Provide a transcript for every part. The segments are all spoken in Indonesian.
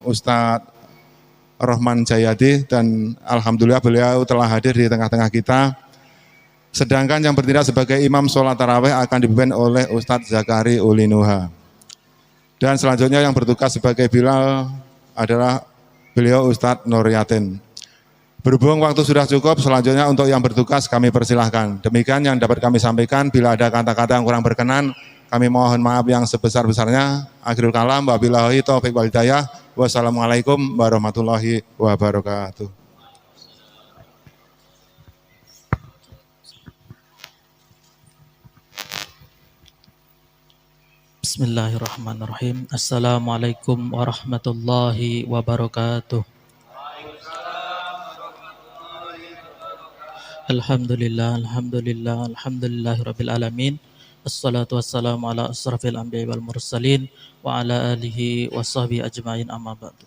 Ustadz Rohman Jayadi, dan alhamdulillah beliau telah hadir di tengah-tengah kita. Sedangkan yang bertindak sebagai imam sholat tarawih akan dipimpin oleh Ustadz Zakari Ulinuha. Dan selanjutnya yang bertugas sebagai Bilal adalah beliau Ustadz Nur Yatin. Berhubung waktu sudah cukup, selanjutnya untuk yang bertugas kami persilahkan. Demikian yang dapat kami sampaikan. Bila ada kata-kata yang kurang berkenan, kami mohon maaf yang sebesar-besarnya. Akhirul kalam, wabillahi taufiq wal hidayah. Wassalamualaikum warahmatullahi wabarakatuh. Bismillahirrahmanirrahim. Assalamualaikum warahmatullahi wabarakatuh. Alhamdulillah, alhamdulillah, alhamdulillahirabbil alamin. Assalatu wassalamu ala asrafil anbiya'i wal mursalin wa ala alihi washabbihi ajmain, amma ba'du.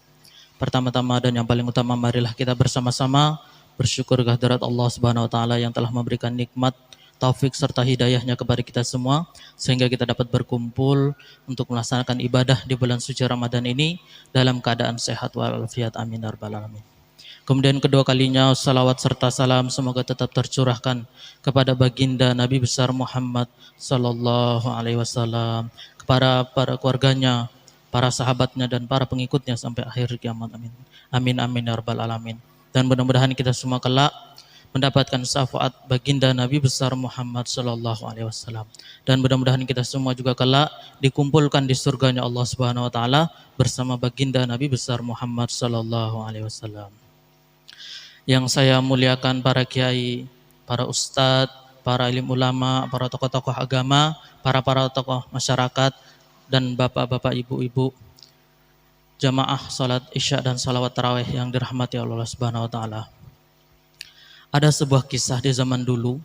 Pertama-tama dan yang paling utama, marilah kita bersama-sama bersyukur kehadirat Allah Subhanahu wa taala yang telah memberikan nikmat, taufik serta hidayahnya kepada kita semua sehingga kita dapat berkumpul untuk melaksanakan ibadah di bulan suci Ramadan ini dalam keadaan sehat walafiat. Amin ya rabbal alamin. Kemudian kedua kalinya salawat serta salam semoga tetap tercurahkan kepada baginda Nabi besar Muhammad sallallahu alaihi wasallam, kepada para keluarganya, para sahabatnya dan para pengikutnya sampai akhir kiamat. Amin. Amin amin ya rabbal alamin. Dan mudah-mudahan kita semua kelak mendapatkan syafaat baginda Nabi besar Muhammad sallallahu alaihi wasallam. Dan mudah-mudahan kita semua juga kelak dikumpulkan di surganya Allah Subhanahu wa taala bersama baginda Nabi besar Muhammad sallallahu alaihi wasallam. Yang saya muliakan para kiai, para ustadz, para ilim ulama, para tokoh-tokoh agama, para tokoh masyarakat, dan bapak-bapak, ibu-ibu, jamaah salat isya dan salawat tarawih yang dirahmati Allah Subhanahu wa taala. Ada sebuah kisah di zaman dulu.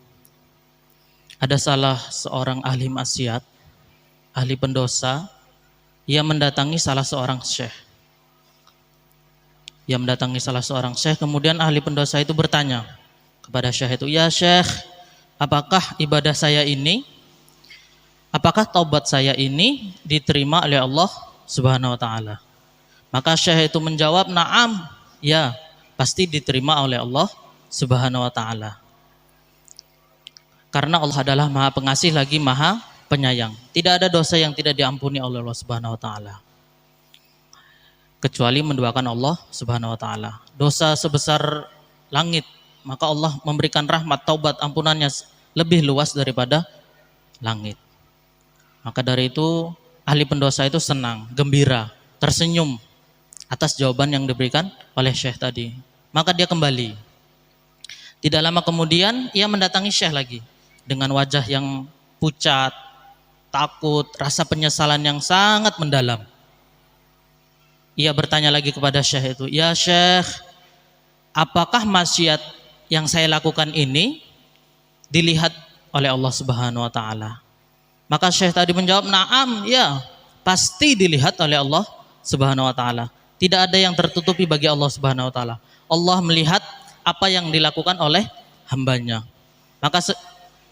Ada salah seorang ahli maksiat, ahli pendosa, ia mendatangi salah seorang syekh. Ia mendatangi salah seorang syekh, kemudian ahli pendosa itu bertanya kepada syekh itu, "Ya syekh, apakah ibadah saya ini, apakah taubat saya ini diterima oleh Allah Subhanahu wa taala?" Maka syekh itu menjawab, "Na'am, ya, pasti diterima oleh Allah Subhanahu wa taala. Karena Allah adalah Maha Pengasih lagi Maha Penyayang. Tidak ada dosa yang tidak diampuni oleh Allah Subhanahu wa taala kecuali menduakan Allah Subhanahu wa taala. Dosa sebesar langit, maka Allah memberikan rahmat, taubat, ampunannya lebih luas daripada langit." Maka dari itu ahli pendosa itu senang, gembira, tersenyum atas jawaban yang diberikan oleh syekh tadi. Maka dia kembali. Tidak lama kemudian ia mendatangi syekh lagi dengan wajah yang pucat, takut, rasa penyesalan yang sangat mendalam. Ia bertanya lagi kepada syekh itu, "Ya syekh, apakah maksiat yang saya lakukan ini dilihat oleh Allah Subhanahu wa taala?" Maka syekh tadi menjawab, "Na'am, ya, pasti dilihat oleh Allah Subhanahu wa taala. Tidak ada yang tertutupi bagi Allah Subhanahu wa taala. Allah melihat apa yang dilakukan oleh hambanya." Maka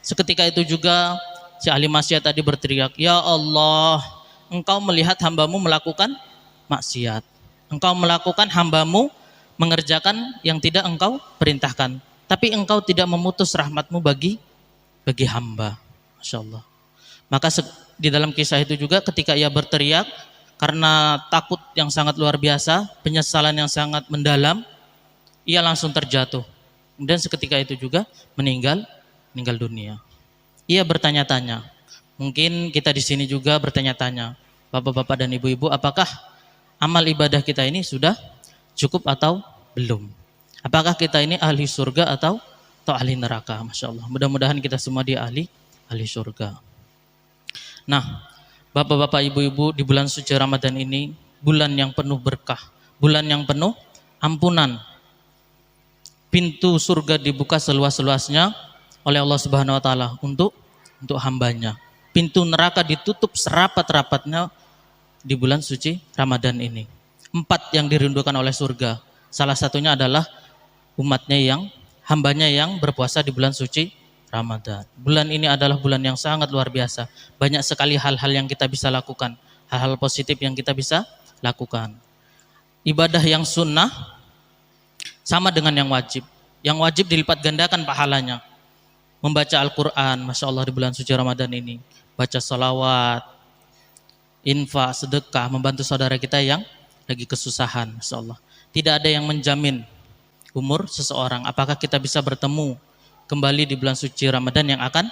seketika itu juga si ahli maksiat tadi berteriak, "Ya Allah, Engkau melihat hambamu melakukan maksiat. Engkau melakukan hambamu mengerjakan yang tidak Engkau perintahkan. Tapi Engkau tidak memutus rahmatmu bagi hamba." Masya Allah. Maka di dalam kisah itu juga ketika ia berteriak karena takut yang sangat luar biasa, penyesalan yang sangat mendalam, ia langsung terjatuh. Dan seketika itu juga meninggal dunia. Ia bertanya-tanya. Mungkin kita di sini juga bertanya-tanya, bapak-bapak dan ibu-ibu, apakah amal ibadah kita ini sudah cukup atau belum? Apakah kita ini ahli surga atau ahli neraka? Masya Allah. Mudah-mudahan kita semua dia ahli surga. Nah, bapak-bapak, ibu-ibu, di bulan suci Ramadan ini, bulan yang penuh berkah, bulan yang penuh ampunan. Pintu surga dibuka seluas-luasnya oleh Allah Subhanahu wa taala untuk hambanya. Pintu neraka ditutup serapat-rapatnya di bulan suci Ramadan ini. 4 yang dirindukan oleh surga. Salah satunya adalah umatnya yang, hambanya yang berpuasa di bulan suci Ramadan. Bulan ini adalah bulan yang sangat luar biasa. Banyak sekali hal-hal yang kita bisa lakukan. Hal-hal positif yang kita bisa lakukan. ibadah yang sunnah sama dengan yang wajib. Yang wajib dilipat gandakan pahalanya. Membaca Al-Quran, Masya Allah di bulan suci Ramadan ini. Baca salawat, infak, sedekah, membantu saudara kita yang lagi kesusahan, Masya Allah. Tidak ada yang menjamin umur seseorang. Apakah kita bisa bertemu kembali di bulan suci Ramadan yang akan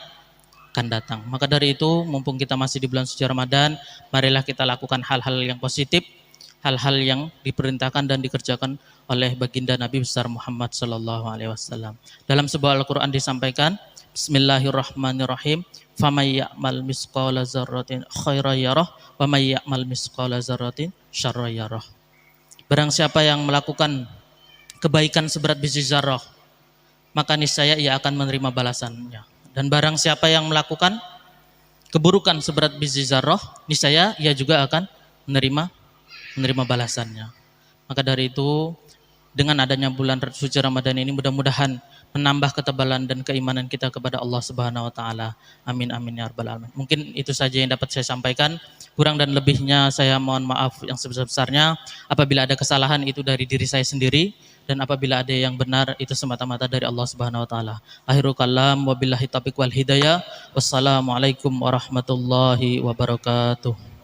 datang. Maka dari itu, mumpung kita masih di bulan suci Ramadan, marilah kita lakukan hal-hal yang positif, hal-hal yang diperintahkan dan dikerjakan oleh baginda Nabi besar Muhammad sallallahu alaihi wasallam. Dalam sebuah Al-Qur'an disampaikan, Bismillahirrahmanirrahim, "Faman ya'mal misqala dzarratin khairan yarah, wa may ya'mal misqala dzarratin syarran yarah." Barang siapa yang melakukan kebaikan seberat biji zarah, maka niscaya ia akan menerima balasannya. Dan barang siapa yang melakukan keburukan seberat biji zarah, niscaya ia juga akan menerima balasannya. Maka dari itu, dengan adanya bulan suci Ramadan ini, mudah-mudahan menambah ketebalan dan keimanan kita kepada Allah Subhanahu wa taala. Amin amin ya rabbal alamin. Mungkin itu saja yang dapat saya sampaikan. Kurang dan lebihnya saya mohon maaf yang sebesar-besarnya. Apabila ada kesalahan itu dari diri saya sendiri, dan apabila ada yang benar itu semata-mata dari Allah Subhanahu wa taala. Akhirul kalam wabillahi taufiq wal hidayah. Wassalamualaikum warahmatullahi wabarakatuh.